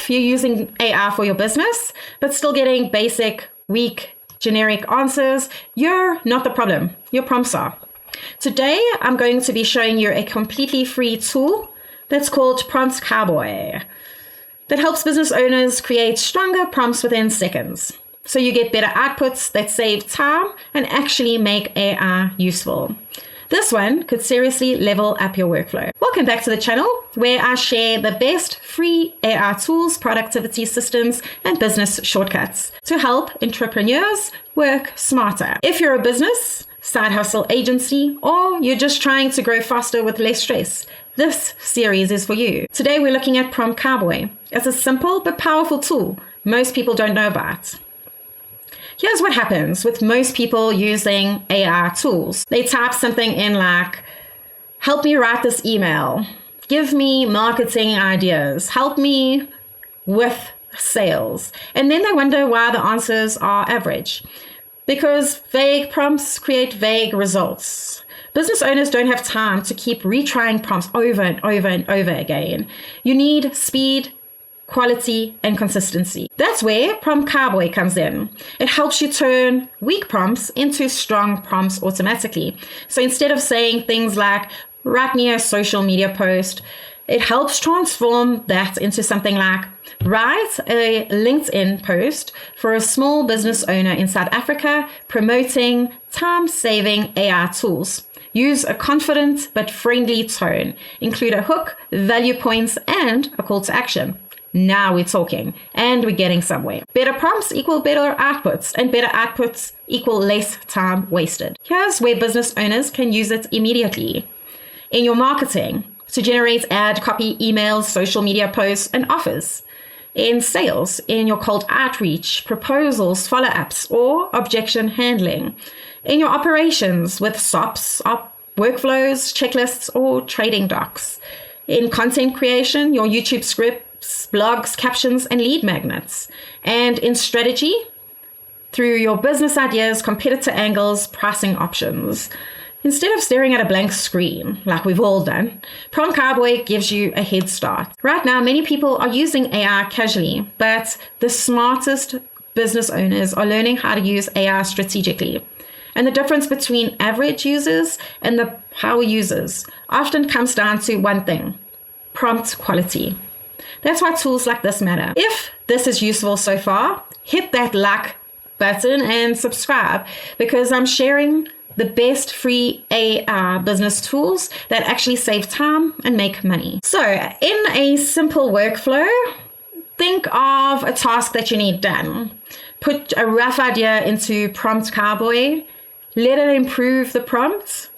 if you're using AI for your business, but still getting basic, weak, generic answers, you're not the problem. Your prompts are. Today, I'm going to be showing you a completely free tool that's called Prompt Cowboy that helps business owners create stronger prompts within seconds. So you get better outputs that save time and actually make AI useful. This one could seriously level up your workflow. Welcome back to the channel where I share the best free AI tools, productivity systems, and business shortcuts to help entrepreneurs work smarter. If you're a business, side hustle agency, or you're just trying to grow faster with less stress, this series is for you. Today we're looking at Prompt Cowboy. It's a simple but powerful tool most people don't know about. Here's what happens with most people using AI tools. They type something in like, help me write this email, give me marketing ideas, help me with sales. And then they wonder why the answers are average. Because vague prompts create vague results. Business owners don't have time to keep retrying prompts over and over and over again. You need speed, quality, and consistency. That's where Prompt Cowboy comes in. It helps you turn weak prompts into strong prompts automatically. So instead of saying things like, write me a social media post, it helps transform that into something like, write a LinkedIn post for a small business owner in South Africa promoting time-saving AI tools. Use a confident but friendly tone. Include a hook, value points, and a call to action. Now we're talking, and we're getting somewhere. Better prompts equal better outputs, and better outputs equal less time wasted. Here's where business owners can use it immediately. In your marketing, to generate ad copy, emails, social media posts, and offers. In sales, in your cold outreach, proposals, follow-ups, or objection handling. In your operations with SOPs, workflows, checklists, or trading docs. In content creation, your YouTube scripts, blogs, captions, and lead magnets. And in strategy, through your business ideas, competitor angles, pricing options. Instead of staring at a blank screen, like we've all done, Prompt Cowboy gives you a head start. Right now, many people are using AI casually, but the smartest business owners are learning how to use AI strategically. And the difference between average users and the power users often comes down to one thing: prompt quality. That's why tools like this matter. If this is useful so far, hit that like button and subscribe, because I'm sharing the best free AI business tools that actually save time and make money. So in a simple workflow, think of a task that you need done. Put a rough idea into Prompt Cowboy, let it improve the prompt.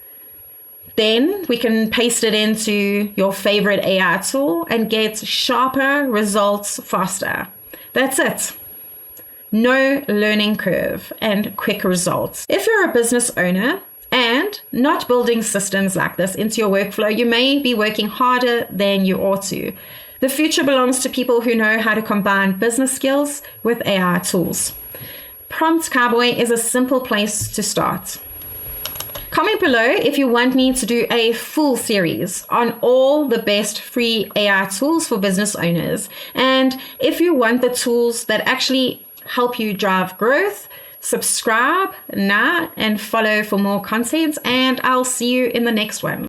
Then we can paste it into your favorite AI tool and get sharper results faster. That's it. No learning curve and quick results. If you're a business owner and not building systems like this into your workflow, you may be working harder than you ought to. The future belongs to people who know how to combine business skills with AI tools. Prompt Cowboy is a simple place to start. Comment below if you want me to do a full series on all the best free AI tools for business owners. And if you want the tools that actually help you drive growth, subscribe now and follow for more content, and I'll see you in the next one.